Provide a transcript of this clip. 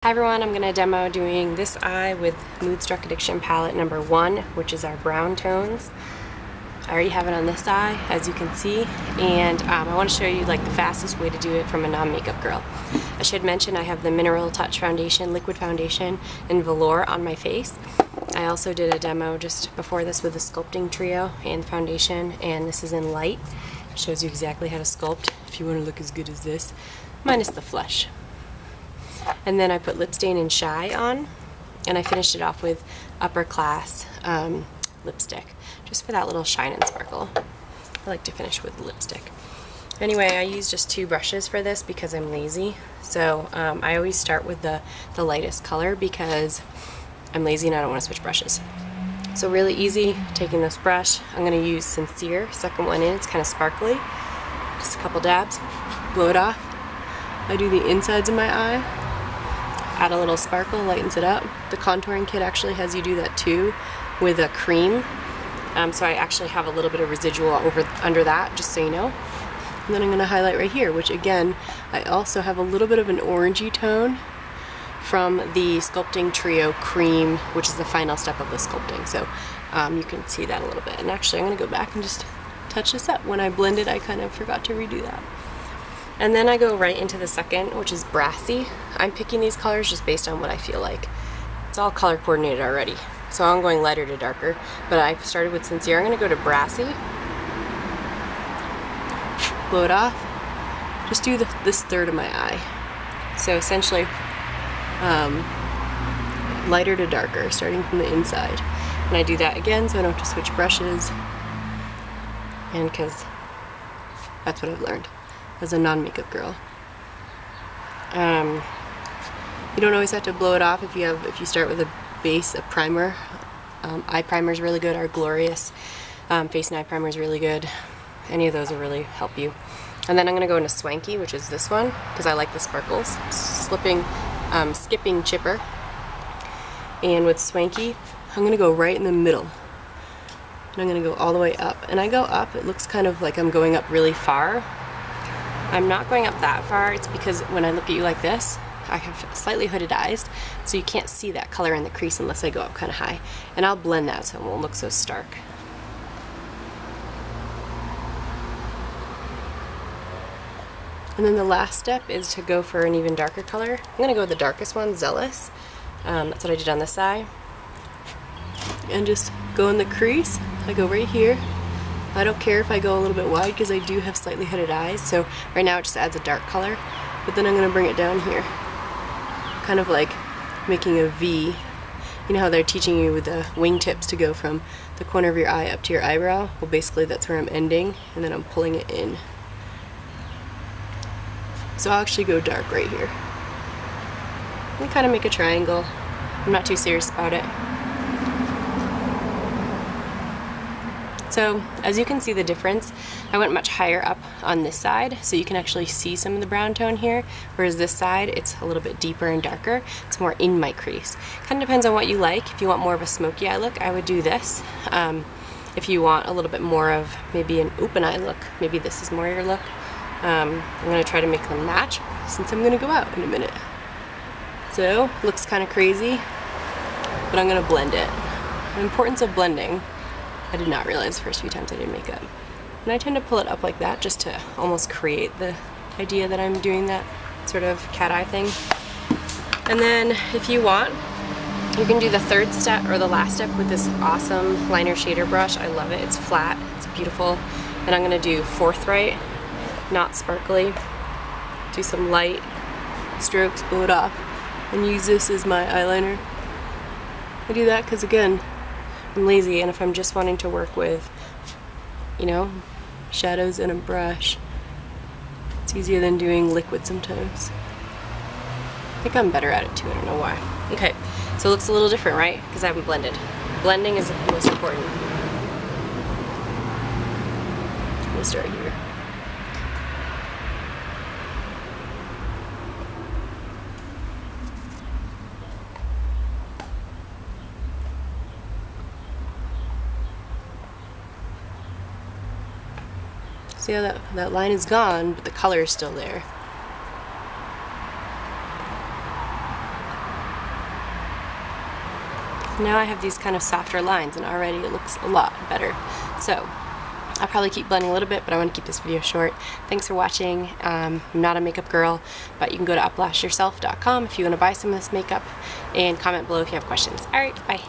Hi everyone, I'm going to demo doing this eye with Moodstruck Addiction Palette number 1, which is our brown tones. I already have it on this eye, as you can see, and I want to show you like the fastest way to do it from a non-makeup girl. I should mention I have the Mineral Touch Foundation, liquid foundation, in velour on my face. I also did a demo just before this with the sculpting trio and foundation, and this is in light. It shows you exactly how to sculpt if you want to look as good as this, minus the flush. And then I put Lip Stain and Shy on, and I finished it off with Upper Class lipstick, just for that little shine and sparkle. I like to finish with lipstick. Anyway, I use just 2 brushes for this because I'm lazy. So I always start with the lightest color because I'm lazy and I don't want to switch brushes. So really easy, taking this brush, I'm going to use Sincere, second one in, it's kind of sparkly. Just a couple dabs, blow it off. I do the insides of my eye. Add a little sparkle, lightens it up. The contouring kit actually has you do that too with a cream. So I actually have a little bit of residual under that, just so you know. And then I'm going to highlight right here, which again, I also have a little bit of an orangey tone from the Sculpting Trio Cream, which is the final step of the sculpting. So you can see that a little bit. And actually I'm going to go back and just touch this up. When I blended, I kind of forgot to redo that. And then I go right into the second, which is Brassy. I'm picking these colors just based on what I feel like. It's all color coordinated already. So I'm going lighter to darker, but I started with Sincere. I'm gonna go to Brassy. Blow it off. Just do this third of my eye. So essentially, lighter to darker, starting from the inside. And I do that again so I don't have to switch brushes. And because that's what I've learned as a non-makeup girl. You don't always have to blow it off if you start with a base, a primer. Eye primer is really good. Our Glorious face and eye primer is really good. Any of those will really help you. And then I'm going to go into Swanky, which is this one, because I like the sparkles. Skipping Chipper. And with Swanky, I'm going to go right in the middle. And I'm going to go all the way up. And I go up, it looks kind of like I'm going up really far. I'm not going up that far. It's because when I look at you like this, I have slightly hooded eyes, so you can't see that color in the crease unless I go up kind of high. And I'll blend that so it won't look so stark. And then the last step is to go for an even darker color. I'm going to go with the darkest one, Zealous. That's what I did on this eye. And just go in the crease. I go right here. I don't care if I go a little bit wide because I do have slightly hooded eyes, so right now it just adds a dark color, but then I'm going to bring it down here, kind of like making a V. You know how they're teaching you with the wingtips to go from the corner of your eye up to your eyebrow? Well, basically that's where I'm ending, and then I'm pulling it in. So I'll actually go dark right here. And kind of make a triangle. I'm not too serious about it. So as you can see the difference, I went much higher up on this side so you can actually see some of the brown tone here, whereas this side it's a little bit deeper and darker. It's more in my crease. Kind of depends on what you like. If you want more of a smoky eye look, I would do this. If you want a little bit more of maybe an open eye look, maybe this is more your look. I'm going to try to make them match since I'm going to go out in a minute. So looks kind of crazy, but I'm going to blend it. The importance of blending, I did not realize the first few times I did makeup. And I tend to pull it up like that just to almost create the idea that I'm doing that sort of cat eye thing. And then if you want, you can do the third step or the last step with this awesome liner shader brush. I love it. It's flat. It's beautiful. And I'm going to do Forthright, not sparkly. Do some light strokes, blow it off, and use this as my eyeliner. I do that because again, I'm lazy, and if I'm just wanting to work with, you know, shadows and a brush, it's easier than doing liquid sometimes. I think I'm better at it too, I don't know why. Okay, so it looks a little different, right? Because I haven't blended. Blending is the most important. I'm gonna start here. See how that line is gone, but the color is still there. now I have these kind of softer lines, and already it looks a lot better. So I'll probably keep blending a little bit, but I want to keep this video short. Thanks for watching. I'm not a makeup girl, but you can go to uplashyourself.com if you want to buy some of this makeup, and comment below if you have questions. Alright, bye.